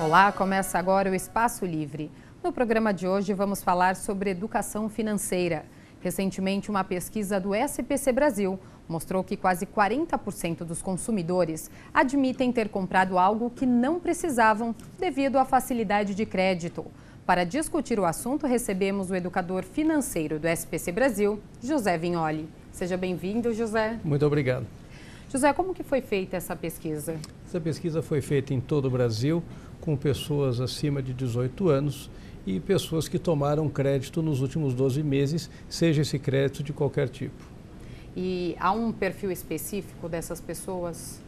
Olá, começa agora o Espaço Livre. No programa de hoje vamos falar sobre educação financeira. Recentemente, uma pesquisa do SPC Brasil mostrou que quase 40% dos consumidores admitem ter comprado algo que não precisavam devido à facilidade de crédito. Para discutir o assunto, recebemos o educador financeiro do SPC Brasil, José Vignoli. Seja bem-vindo, José. Muito obrigado. José, como que foi feita essa pesquisa? Essa pesquisa foi feita em todo o Brasil, com pessoas acima de 18 anos e pessoas que tomaram crédito nos últimos 12 meses, seja esse crédito de qualquer tipo. E há um perfil específico dessas pessoas?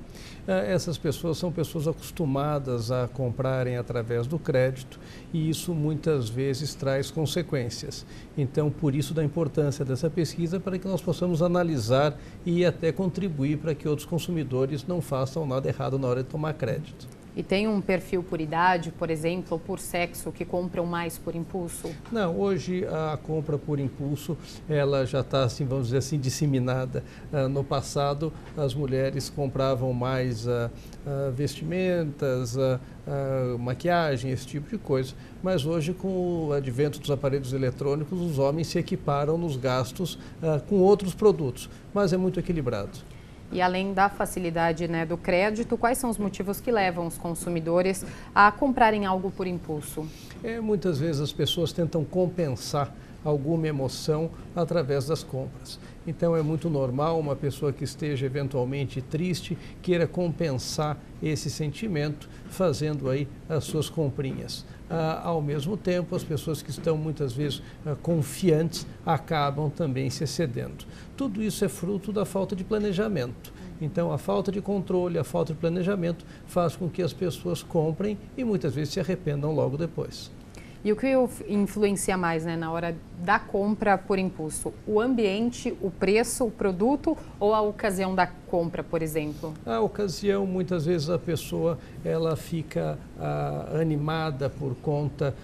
Essas pessoas são pessoas acostumadas a comprarem através do crédito e isso muitas vezes traz consequências. Então, por isso da importância dessa pesquisa para que nós possamos analisar e até contribuir para que outros consumidores não façam nada errado na hora de tomar crédito. E tem um perfil por idade, por exemplo, ou por sexo, que compram mais por impulso? Não, hoje a compra por impulso, ela já está, assim, vamos dizer assim, disseminada. No passado, as mulheres compravam mais vestimentas, maquiagem, esse tipo de coisa. Mas hoje, com o advento dos aparelhos eletrônicos, os homens se equiparam nos gastos com outros produtos, mas é muito equilibrado. E além da facilidade, do crédito, quais são os motivos que levam os consumidores a comprarem algo por impulso? Muitas vezes as pessoas tentam compensar alguma emoção através das compras. Então é muito normal uma pessoa que esteja eventualmente triste queira compensar esse sentimento fazendo aí as suas comprinhas. Ao mesmo tempo, as pessoas que estão muitas vezes confiantes acabam também se excedendo. Tudo isso é fruto da falta de planejamento. Então, a falta de controle, a falta de planejamento faz com que as pessoas comprem e muitas vezes se arrependam logo depois. E o que influencia mais, na hora da compra por impulso? O ambiente, o preço, o produto ou a ocasião da compra, por exemplo? A ocasião, muitas vezes a pessoa ela fica animada por conta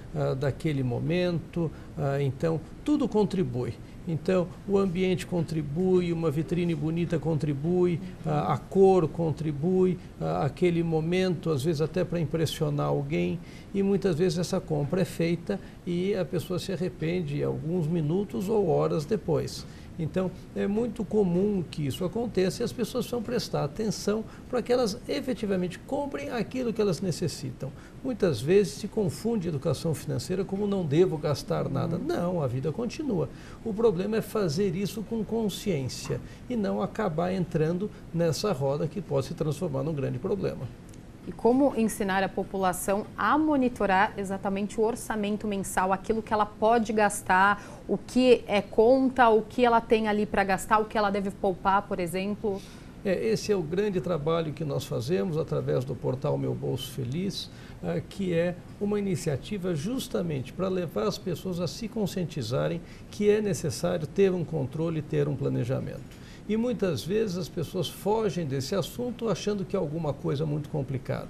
daquele momento, então tudo contribui. Então, o ambiente contribui, uma vitrine bonita contribui, a cor contribui, aquele momento, às vezes até para impressionar alguém, e muitas vezes essa compra é feita e a pessoa se arrepende alguns minutos ou horas depois. Então, é muito comum que isso aconteça e as pessoas precisam prestar atenção para que elas efetivamente comprem aquilo que elas necessitam. Muitas vezes se confunde educação financeira como não devo gastar nada. Não, a vida continua. O problema é fazer isso com consciência e não acabar entrando nessa roda que pode se transformar num grande problema. E como ensinar a população a monitorar exatamente o orçamento mensal, aquilo que ela pode gastar, o que é conta, o que ela tem ali para gastar, o que ela deve poupar, por exemplo? Esse é o grande trabalho que nós fazemos através do portal Meu Bolso Feliz, que é uma iniciativa justamente para levar as pessoas a se conscientizarem que é necessário ter um controle e ter um planejamento. E muitas vezes as pessoas fogem desse assunto achando que é alguma coisa muito complicada.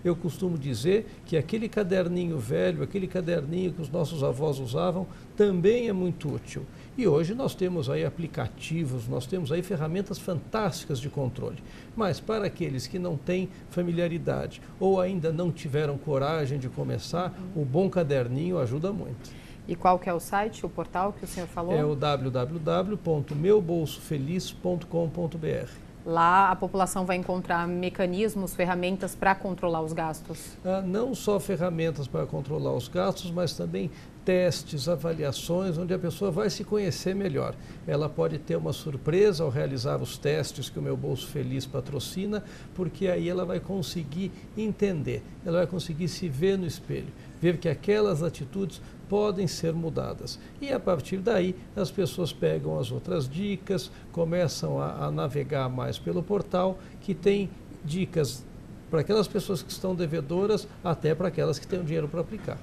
Eu costumo dizer que aquele caderninho velho, aquele caderninho que os nossos avós usavam, também é muito útil. E hoje nós temos aí aplicativos, nós temos aí ferramentas fantásticas de controle. Mas para aqueles que não têm familiaridade ou ainda não tiveram coragem de começar, o bom caderninho ajuda muito. E qual que é o site, o portal que o senhor falou? É o www.meubolsofeliz.com.br. Lá a população vai encontrar mecanismos, ferramentas para controlar os gastos? Não só ferramentas para controlar os gastos, mas também testes, avaliações, onde a pessoa vai se conhecer melhor. Ela pode ter uma surpresa ao realizar os testes que o Meu Bolso Feliz patrocina, porque aí ela vai conseguir entender, ela vai conseguir se ver no espelho, ver que aquelas atitudes podem ser mudadas. E a partir daí as pessoas pegam as outras dicas, começam a navegar mais pelo portal, que tem dicas para aquelas pessoas que estão devedoras, até para aquelas que têm o dinheiro para aplicar.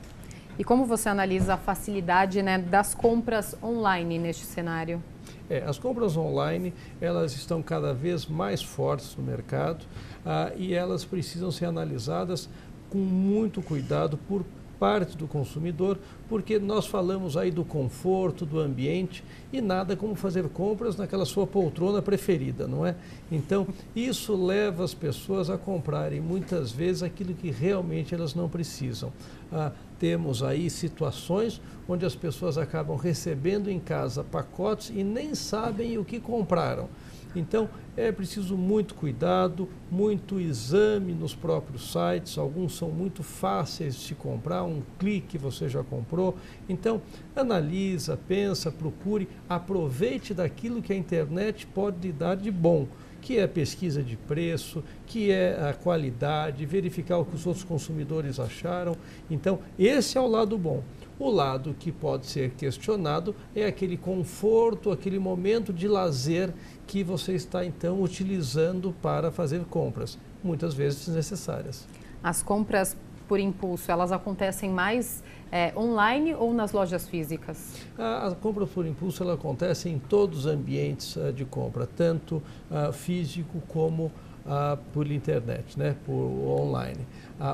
E como você analisa a facilidade das compras online neste cenário? As compras online, elas estão cada vez mais fortes no mercado e elas precisam ser analisadas com muito cuidado por parte do consumidor, porque nós falamos aí do conforto, do ambiente e nada como fazer compras naquela sua poltrona preferida, não é? Então, isso leva as pessoas a comprarem muitas vezes aquilo que realmente elas não precisam. Temos aí situações onde as pessoas acabam recebendo em casa pacotes e nem sabem o que compraram. Então, é preciso muito cuidado, muito exame nos próprios sites, alguns são muito fáceis de se comprar, um clique você já comprou. Então, analisa, pensa, procure, aproveite daquilo que a internet pode lhe dar de bom, que é a pesquisa de preço, que é a qualidade, verificar o que os outros consumidores acharam. Então, esse é o lado bom. O lado que pode ser questionado é aquele conforto, aquele momento de lazer que você está, então, utilizando para fazer compras, muitas vezes desnecessárias. As compras por impulso, elas acontecem mais online ou nas lojas físicas? A compra por impulso ela acontece em todos os ambientes de compra, tanto físico como por internet, né, por online.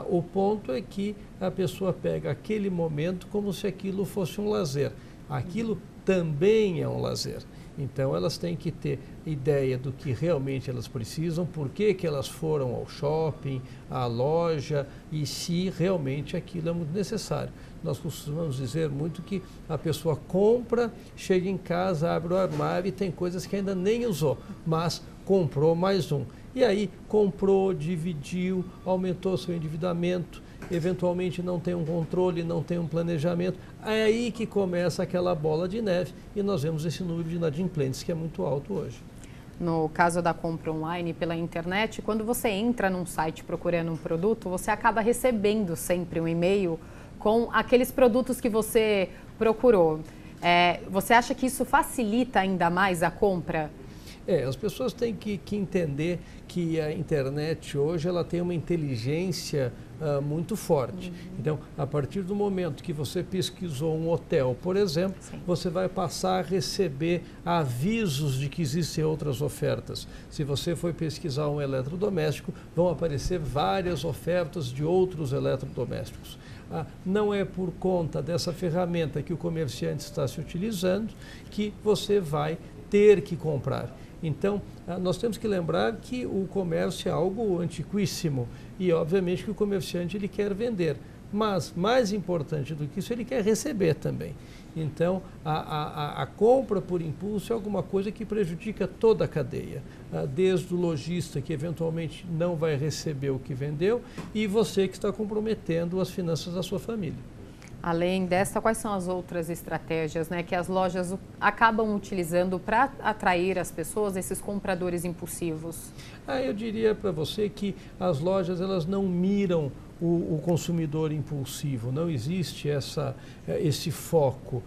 O ponto é que a pessoa pega aquele momento como se aquilo fosse um lazer. Aquilo também é um lazer. Então, elas têm que ter ideia do que realmente elas precisam, por que elas foram ao shopping, à loja e se realmente aquilo é muito necessário. Nós costumamos dizer muito que a pessoa compra, chega em casa, abre o armário e tem coisas que ainda nem usou, mas comprou mais um. E aí comprou, dividiu, aumentou seu endividamento, eventualmente não tem um controle, não tem um planejamento. É aí que começa aquela bola de neve e nós vemos esse número de inadimplentes que é muito alto hoje. No caso da compra online pela internet, quando você entra num site procurando um produto, você acaba recebendo sempre um e-mail com aqueles produtos que você procurou. Você acha que isso facilita ainda mais a compra? As pessoas têm que entender que a internet hoje ela tem uma inteligência muito forte. Então, a partir do momento que você pesquisou um hotel, por exemplo, Sim. você vai passar a receber avisos de que existem outras ofertas. Se você foi pesquisar um eletrodoméstico, vão aparecer várias ofertas de outros eletrodomésticos. Não é por conta dessa ferramenta que o comerciante está se utilizando que você vai ter que comprar. Então, nós temos que lembrar que o comércio é algo antiquíssimo e, obviamente, que o comerciante ele quer vender. Mas, mais importante do que isso, ele quer receber também. Então, a compra por impulso é alguma coisa que prejudica toda a cadeia, desde o lojista que eventualmente não vai receber o que vendeu e você que está comprometendo as finanças da sua família. Além dessa, quais são as outras estratégias, né, que as lojas acabam utilizando para atrair as pessoas, esses compradores impulsivos? Eu diria para você que as lojas elas não miram o consumidor impulsivo, não existe esse foco.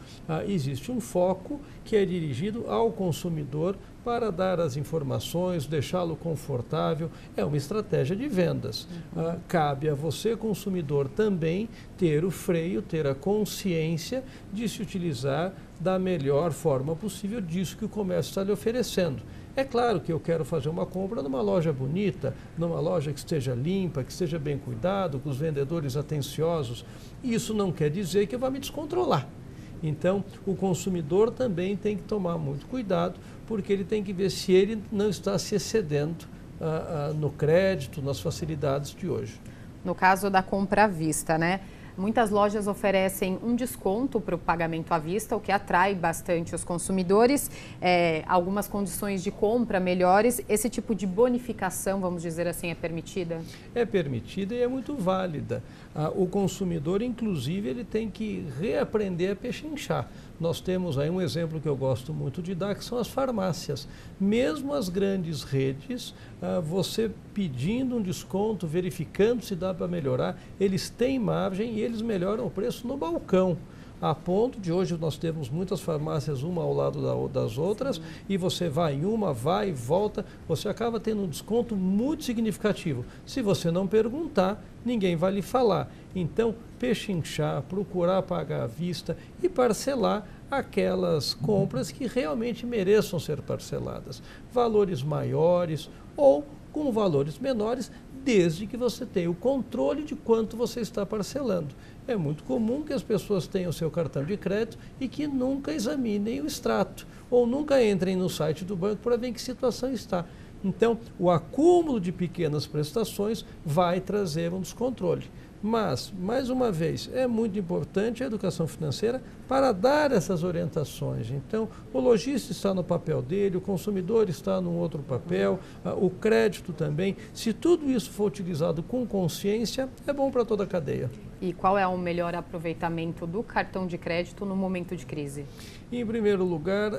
Existe um foco que é dirigido ao consumidor para dar as informações, deixá-lo confortável, é uma estratégia de vendas. Cabe a você, consumidor, também ter o freio, ter a consciência de se utilizar da melhor forma possível disso que o comércio está lhe oferecendo. É claro que eu quero fazer uma compra numa loja bonita, numa loja que esteja limpa, que esteja bem cuidado, com os vendedores atenciosos. Isso não quer dizer que eu vá me descontrolar. Então, o consumidor também tem que tomar muito cuidado, porque ele tem que ver se ele não está se excedendo no crédito, nas facilidades de hoje. No caso da compra à vista, né? Muitas lojas oferecem um desconto para o pagamento à vista, o que atrai bastante os consumidores, algumas condições de compra melhores. Esse tipo de bonificação, vamos dizer assim, é permitida? É permitida e é muito válida. O consumidor, inclusive, ele tem que reaprender a pechinchar. Nós temos aí um exemplo que eu gosto muito de dar, que são as farmácias. Mesmo as grandes redes, você pedindo um desconto, verificando se dá para melhorar, eles têm margem e eles melhoram o preço no balcão. A ponto de hoje nós temos muitas farmácias uma ao lado das outras. Sim. E você vai em uma, vai e volta, você acaba tendo um desconto muito significativo. Se você não perguntar, ninguém vai lhe falar. Então, pechinchar, procurar pagar à vista e parcelar aquelas compras que realmente mereçam ser parceladas. Valores maiores ou com valores menores, desde que você tenha o controle de quanto você está parcelando. É muito comum que as pessoas tenham seu cartão de crédito e que nunca examinem o extrato, ou nunca entrem no site do banco para ver em que situação está. Então, o acúmulo de pequenas prestações vai trazer um descontrole. Mas, mais uma vez, é muito importante a educação financeira para dar essas orientações. Então, o lojista está no papel dele, o consumidor está num outro papel, o crédito também. Se tudo isso for utilizado com consciência, é bom para toda a cadeia. E qual é o melhor aproveitamento do cartão de crédito no momento de crise? Em primeiro lugar,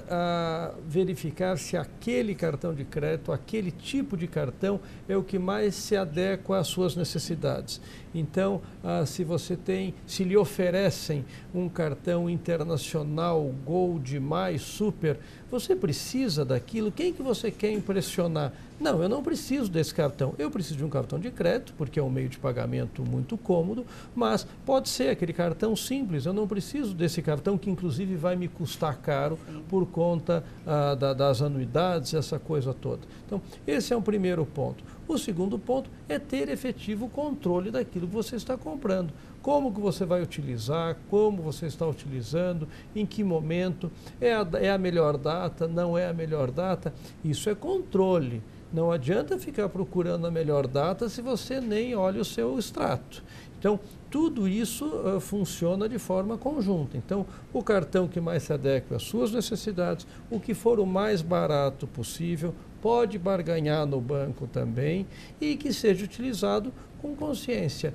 verificar se aquele cartão de crédito, aquele tipo de cartão é o que mais se adequa às suas necessidades. Então, se lhe oferecem um cartão internacional, Gold, Mais, Super, você precisa daquilo? Quem que você quer impressionar? Não, eu não preciso desse cartão. Eu preciso de um cartão de crédito, porque é um meio de pagamento muito cômodo, mas pode ser aquele cartão simples. Eu não preciso desse cartão que, inclusive, vai me custar caro por conta das anuidades, essa coisa toda. Então, esse é um primeiro ponto. O segundo ponto é ter efetivo controle daquilo que você está comprando. Como que você vai utilizar, como você está utilizando, em que momento, é a melhor data, não é a melhor data. Isso é controle. Não adianta ficar procurando a melhor data se você nem olha o seu extrato. Então, tudo isso funciona de forma conjunta. Então, o cartão que mais se adequa às suas necessidades, o que for o mais barato possível, pode barganhar no banco também e que seja utilizado com consciência.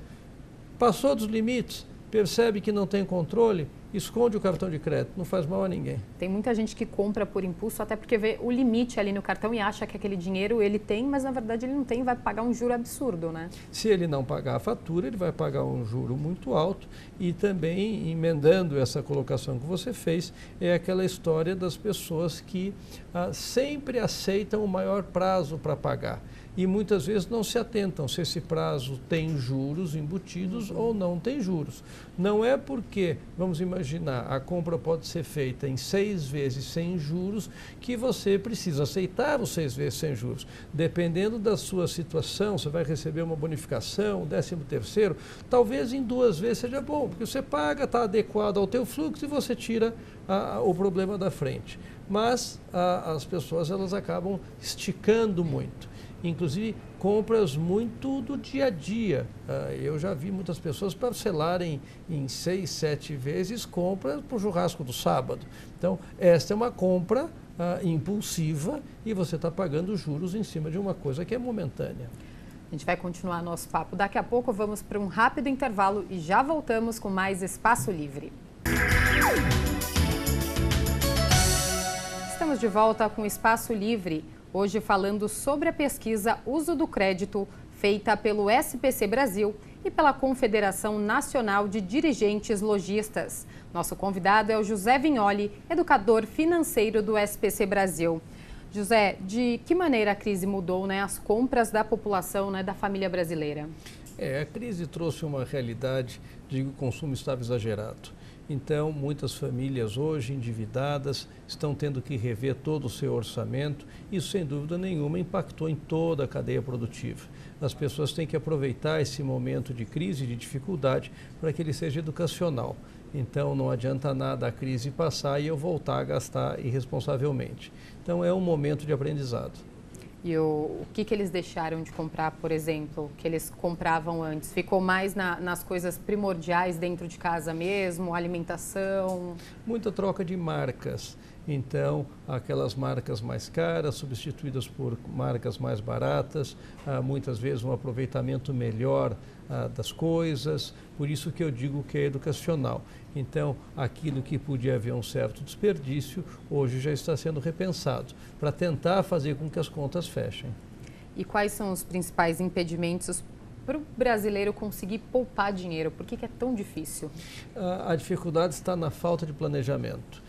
Passou dos limites, percebe que não tem controle, esconde o cartão de crédito, não faz mal a ninguém. Tem muita gente que compra por impulso, até porque vê o limite ali no cartão e acha que aquele dinheiro ele tem, mas na verdade ele não tem e vai pagar um juro absurdo, né? Se ele não pagar a fatura, ele vai pagar um juro muito alto e também, emendando essa colocação que você fez, é aquela história das pessoas que sempre aceitam o maior prazo para pagar. E muitas vezes não se atentam se esse prazo tem juros embutidos ou não tem juros. Não é porque, vamos imaginar, a compra pode ser feita em 6 vezes sem juros que você precisa aceitar os 6 vezes sem juros. Dependendo da sua situação, você vai receber uma bonificação, 13º, talvez em 2 vezes seja bom, porque você paga, está adequado ao teu fluxo e você tira o problema da frente. Mas as pessoas elas acabam esticando muito. Inclusive compras muito do dia a dia. Eu já vi muitas pessoas parcelarem em 6, 7 vezes compras para o churrasco do sábado. Então, esta é uma compra impulsiva e você está pagando juros em cima de uma coisa que é momentânea. A gente vai continuar nosso papo. Daqui a pouco vamos para um rápido intervalo e já voltamos com mais Espaço Livre. Estamos de volta com Espaço Livre. Hoje falando sobre a pesquisa Uso do Crédito, feita pelo SPC Brasil e pela Confederação Nacional de Dirigentes Lojistas. Nosso convidado é o José Vignoli, educador financeiro do SPC Brasil. José, de que maneira a crise mudou, as compras da população, da família brasileira? A crise trouxe uma realidade de que o consumo estava exagerado. Então, muitas famílias hoje endividadas estão tendo que rever todo o seu orçamento. Isso, sem dúvida nenhuma, impactou em toda a cadeia produtiva. As pessoas têm que aproveitar esse momento de crise, de dificuldade, para que ele seja educacional. Então, não adianta nada a crise passar e eu voltar a gastar irresponsavelmente. Então, é um momento de aprendizado. E o que eles deixaram de comprar, por exemplo, que eles compravam antes? Ficou mais nas coisas primordiais dentro de casa mesmo, alimentação? Muita troca de marcas. Então, aquelas marcas mais caras substituídas por marcas mais baratas, muitas vezes um aproveitamento melhor das coisas, por isso que eu digo que é educacional. Então, aquilo que podia haver um certo desperdício, hoje já está sendo repensado, para tentar fazer com que as contas fechem. E quais são os principais impedimentos para o brasileiro conseguir poupar dinheiro? Por que é tão difícil? A dificuldade está na falta de planejamento.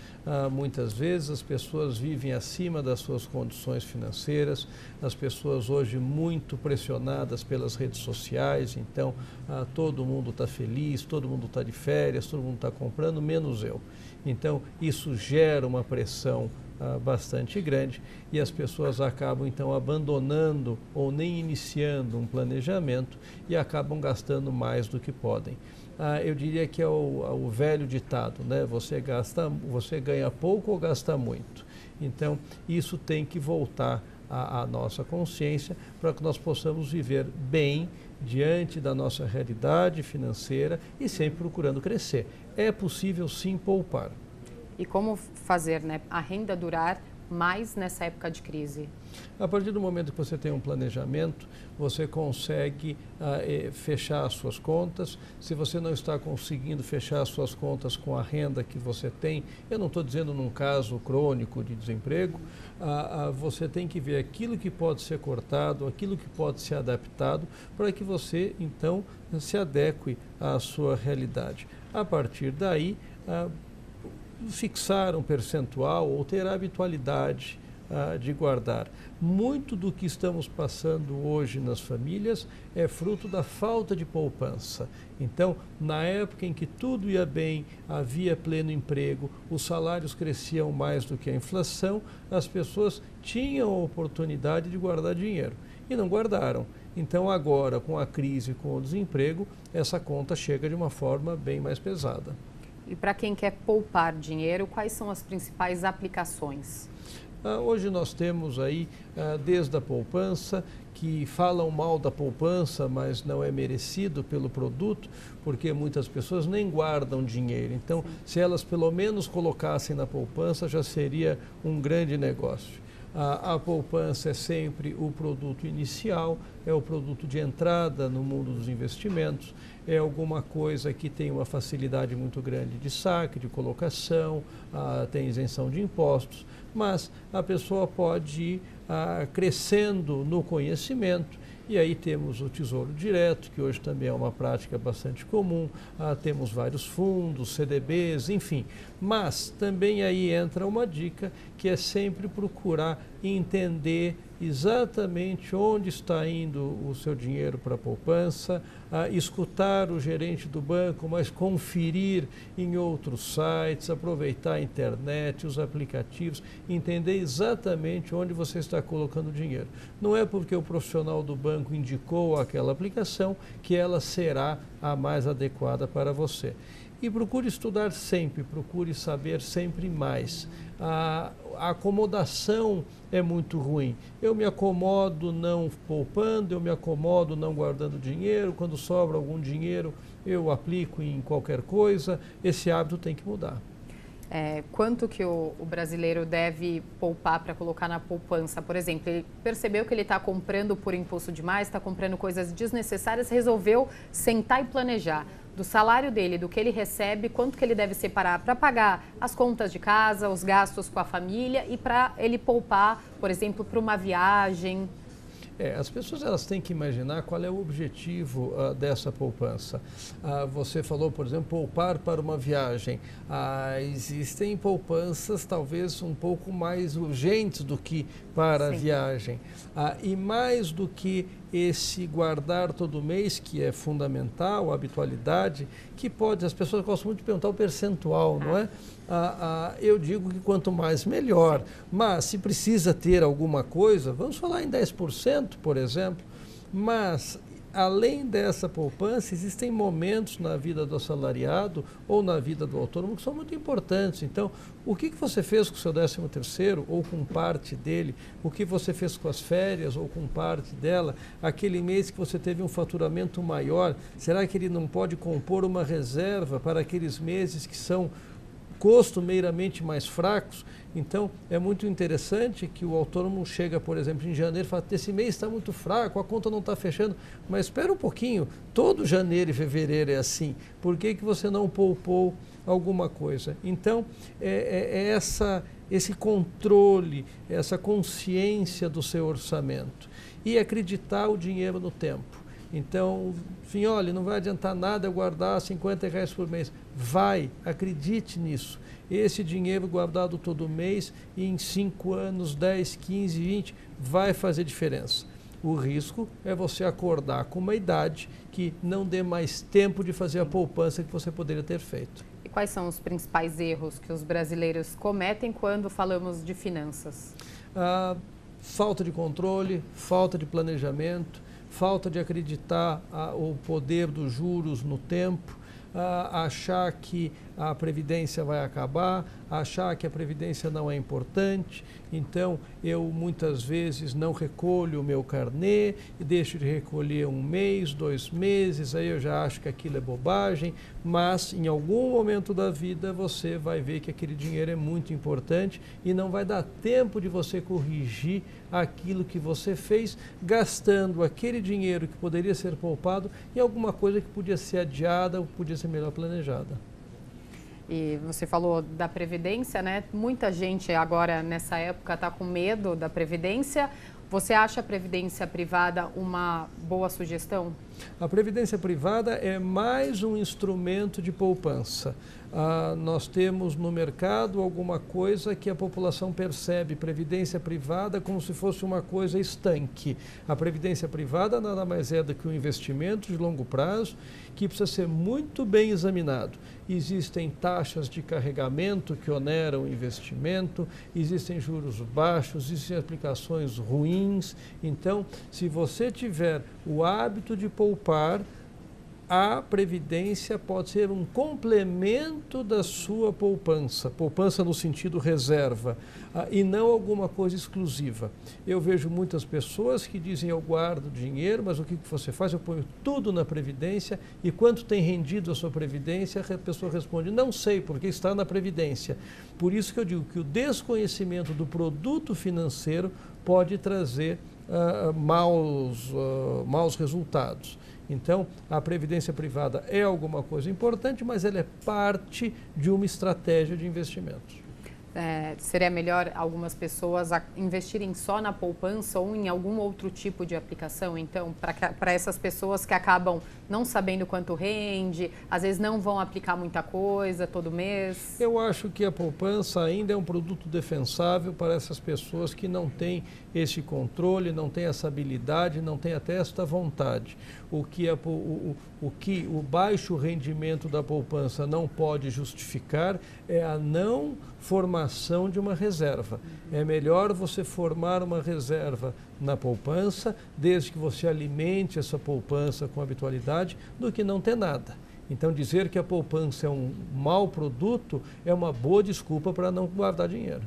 Muitas vezes as pessoas vivem acima das suas condições financeiras, as pessoas hoje muito pressionadas pelas redes sociais, então todo mundo está feliz, todo mundo está de férias, todo mundo está comprando, menos eu. Então isso gera uma pressão bastante grande e as pessoas acabam então abandonando ou nem iniciando um planejamento e acabam gastando mais do que podem. Eu diria que é o velho ditado, né? Você ganha pouco ou gasta muito. Então, isso tem que voltar à nossa consciência para que nós possamos viver bem diante da nossa realidade financeira e sempre procurando crescer. É possível sim poupar. E como fazer, né, a renda durar mais nessa época de crise? A partir do momento que você tem um planejamento, você consegue fechar as suas contas. Se você não está conseguindo fechar as suas contas com a renda que você tem, eu não estou dizendo num caso crônico de desemprego, você tem que ver aquilo que pode ser cortado, aquilo que pode ser adaptado, para que você, então, se adeque à sua realidade. A partir daí, fixar um percentual ou ter a habitualidade de guardar. Muito do que estamos passando hoje nas famílias é fruto da falta de poupança. Então, na época em que tudo ia bem, havia pleno emprego, os salários cresciam mais do que a inflação, as pessoas tinham a oportunidade de guardar dinheiro e não guardaram. Então, agora, com a crise, com o desemprego, essa conta chega de uma forma bem mais pesada. E para quem quer poupar dinheiro, quais são as principais aplicações? Hoje nós temos aí, desde a poupança, que falam mal da poupança, mas não é merecido pelo produto, porque muitas pessoas nem guardam dinheiro. Então, se elas pelo menos colocassem na poupança, já seria um grande negócio. A poupança é sempre o produto inicial, é o produto de entrada no mundo dos investimentos, é alguma coisa que tem uma facilidade muito grande de saque, de colocação, tem isenção de impostos, mas a pessoa pode ir crescendo no conhecimento. E aí temos o Tesouro Direto, que hoje também é uma prática bastante comum, temos vários fundos, CDBs, enfim. Mas também aí entra uma dica que é sempre procurar entender exatamente onde está indo o seu dinheiro para a poupança, escutar o gerente do banco, mas conferir em outros sites, aproveitar a internet, os aplicativos, entender exatamente onde você está colocando o dinheiro. Não é porque o profissional do banco indicou aquela aplicação que ela será a mais adequada para você. E procure estudar sempre, procure saber sempre mais. A acomodação é muito ruim. Eu me acomodo não poupando, eu me acomodo não guardando dinheiro. Quando sobra algum dinheiro, eu aplico em qualquer coisa. Esse hábito tem que mudar. Quanto que o brasileiro deve poupar para colocar na poupança? Por exemplo, ele percebeu que ele está comprando por impulso demais, está comprando coisas desnecessárias, resolveu sentar e planejar do salário dele, do que ele recebe, quanto que ele deve separar para pagar as contas de casa, os gastos com a família e para ele poupar, por exemplo, para uma viagem. As pessoas elas têm que imaginar qual é o objetivo dessa poupança. Você falou, por exemplo, poupar para uma viagem. Existem poupanças talvez um pouco mais urgentes do que para a viagem. E mais do que esse guardar todo mês, que é fundamental, a habitualidade, que pode, as pessoas gostam muito de perguntar o percentual, não é? Eu digo que quanto mais melhor, mas se precisa ter alguma coisa, vamos falar em 10%, por exemplo, mas além dessa poupança, existem momentos na vida do assalariado ou na vida do autônomo que são muito importantes. Então, o que você fez com o seu 13º ou com parte dele? O que você fez com as férias ou com parte dela? Aquele mês que você teve um faturamento maior, será que ele não pode compor uma reserva para aqueles meses que são costumeiramente mais fracos? Então, é muito interessante que o autônomo chega, por exemplo, em janeiro e fala: esse mês está muito fraco, a conta não está fechando. Mas espera um pouquinho, todo janeiro e fevereiro é assim. Por que você não poupou alguma coisa? Então, esse controle, essa consciência do seu orçamento e acreditar o dinheiro no tempo. Então, enfim, olha, não vai adiantar nada eu guardar R$50 por mês. Vai, acredite nisso. Esse dinheiro guardado todo mês, em 5 anos, 10, 15, 20, vai fazer diferença. O risco é você acordar com uma idade que não dê mais tempo de fazer a poupança que você poderia ter feito. Quais são os principais erros que os brasileiros cometem quando falamos de finanças? Falta de controle, falta de planejamento, falta de acreditar o poder dos juros no tempo, achar que a Previdência vai acabar, achar que a Previdência não é importante. Então, eu muitas vezes não recolho o meu carnê e deixo de recolher 1 mês, 2 meses, aí eu já acho que aquilo é bobagem, mas em algum momento da vida você vai ver que aquele dinheiro é muito importante e não vai dar tempo de você corrigir aquilo que você fez, gastando aquele dinheiro que poderia ser poupado em alguma coisa que podia ser adiada ou podia ser melhor planejada. E você falou da Previdência, né? Muita gente agora, nessa época, está com medo da Previdência. Você acha a Previdência privada uma boa sugestão? A Previdência privada é mais um instrumento de poupança. Nós temos no mercado alguma coisa que a população percebe, previdência privada, como se fosse uma coisa estanque. A previdência privada nada mais é do que um investimento de longo prazo que precisa ser muito bem examinado. Existem taxas de carregamento que oneram o investimento, existem juros baixos, existem aplicações ruins. Então, se você tiver o hábito de poupar, a Previdência pode ser um complemento da sua poupança, poupança no sentido reserva, e não alguma coisa exclusiva. Eu vejo muitas pessoas que dizem eu guardo dinheiro, mas o que você faz? Eu ponho tudo na Previdência e quanto tem rendido a sua Previdência? A pessoa responde, não sei, porque está na Previdência. Por isso que eu digo que o desconhecimento do produto financeiro pode trazer maus resultados. Então, a previdência privada é alguma coisa importante, mas ela é parte de uma estratégia de investimentos. Seria melhor algumas pessoas investirem só na poupança ou em algum outro tipo de aplicação? Então, para essas pessoas que acabam não sabendo quanto rende, às vezes não vão aplicar muita coisa todo mês? Eu acho que a poupança ainda é um produto defensável para essas pessoas que não têm esse controle, não têm essa habilidade, não têm até esta vontade. O que o baixo rendimento da poupança não pode justificar é a não formação de uma reserva. É melhor você formar uma reserva na poupança, desde que você alimente essa poupança com habitualidade, do que não ter nada. Então, dizer que a poupança é um mau produto é uma boa desculpa para não guardar dinheiro.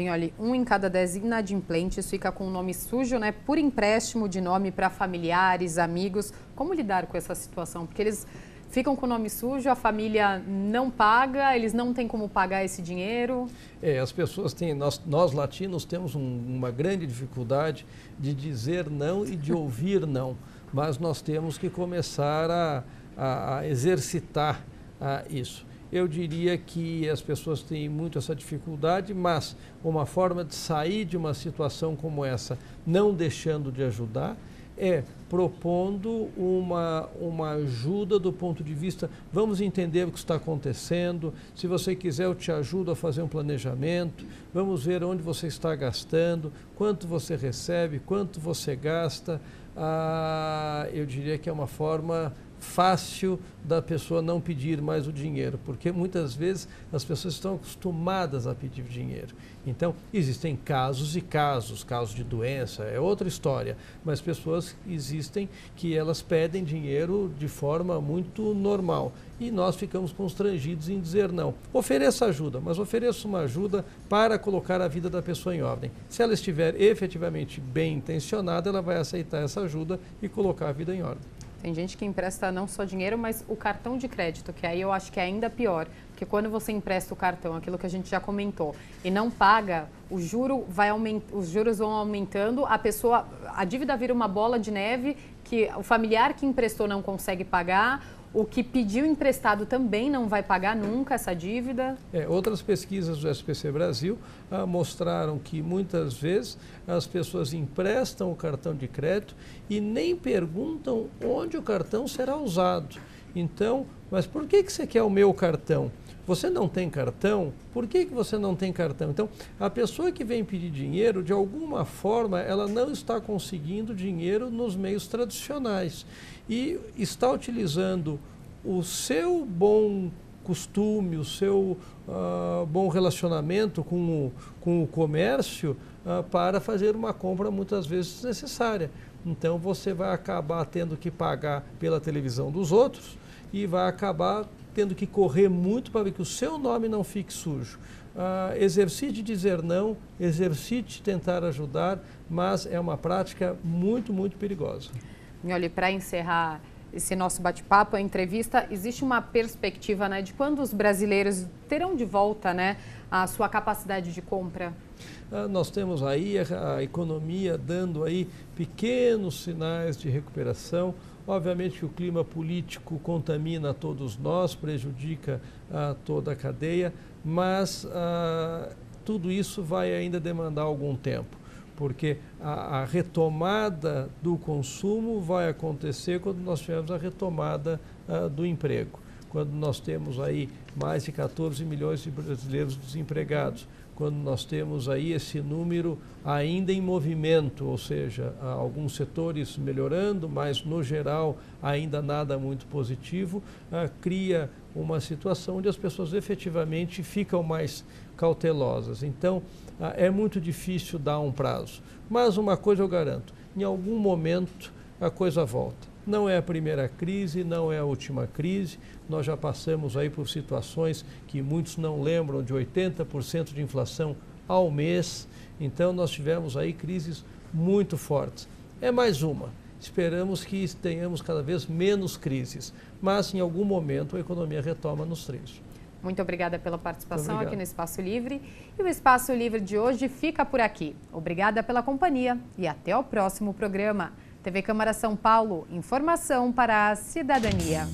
Olha, 1 em cada 10 inadimplentes fica com o nome sujo, né, por empréstimo de nome para familiares, amigos. Como lidar com essa situação? Porque eles ficam com o nome sujo, a família não paga, eles não têm como pagar esse dinheiro. As pessoas têm, nós latinos temos uma grande dificuldade de dizer não e de ouvir não, mas nós temos que começar a exercitar isso. Eu diria que as pessoas têm muito essa dificuldade, mas uma forma de sair de uma situação como essa, não deixando de ajudar, é propondo uma ajuda do ponto de vista, vamos entender o que está acontecendo, se você quiser eu te ajudo a fazer um planejamento, vamos ver onde você está gastando, quanto você recebe, quanto você gasta. Eu diria que é uma forma fácil da pessoa não pedir mais o dinheiro, porque muitas vezes as pessoas estão acostumadas a pedir dinheiro. Então, existem casos e casos de doença, é outra história, mas pessoas existem que elas pedem dinheiro de forma muito normal e nós ficamos constrangidos em dizer não. Ofereça ajuda, mas ofereça uma ajuda para colocar a vida da pessoa em ordem. Se ela estiver efetivamente bem intencionada, ela vai aceitar essa ajuda e colocar a vida em ordem. Tem gente que empresta não só dinheiro, mas o cartão de crédito, que aí eu acho que é ainda pior. Porque quando você empresta o cartão, aquilo que a gente já comentou, e não paga, os juros vão aumentando, a dívida vira uma bola de neve, que o familiar que emprestou não consegue pagar, o que pediu emprestado também não vai pagar nunca essa dívida. Outras pesquisas do SPC Brasil mostraram que muitas vezes as pessoas emprestam o cartão de crédito e nem perguntam onde o cartão será usado. Então, mas por que você quer o meu cartão? Você não tem cartão? Por que você não tem cartão? Então, a pessoa que vem pedir dinheiro, de alguma forma, ela não está conseguindo dinheiro nos meios tradicionais e está utilizando o seu bom costume, o seu bom relacionamento com o comércio para fazer uma compra muitas vezes desnecessária. Então você vai acabar tendo que pagar pela televisão dos outros e vai acabar tendo que correr muito para ver que o seu nome não fique sujo. Exercite dizer não, exercite tentar ajudar, mas é uma prática muito, muito perigosa. Olha, para encerrar esse nosso bate-papo, a entrevista, existe uma perspectiva, né, de quando os brasileiros terão de volta, né, a sua capacidade de compra? Nós temos aí a economia dando aí pequenos sinais de recuperação. Obviamente que o clima político contamina todos nós, prejudica toda a cadeia, mas tudo isso vai ainda demandar algum tempo, porque a retomada do consumo vai acontecer quando nós tivermos a retomada do emprego, quando nós temos aí mais de 14 milhões de brasileiros desempregados, quando nós temos aí esse número ainda em movimento, ou seja, alguns setores melhorando, mas no geral ainda nada muito positivo, cria uma situação onde as pessoas efetivamente ficam mais cautelosas. Então, é muito difícil dar um prazo, mas uma coisa eu garanto, em algum momento a coisa volta. Não é a primeira crise, não é a última crise, nós já passamos aí por situações que muitos não lembram, de 80% de inflação ao mês, então nós tivemos aí crises muito fortes. É mais uma, esperamos que tenhamos cada vez menos crises, mas em algum momento a economia retoma nos trilhos. Muito obrigada pela participação aqui no Espaço Livre. E o Espaço Livre de hoje fica por aqui. Obrigada pela companhia e até o próximo programa. TV Câmara São Paulo, informação para a cidadania.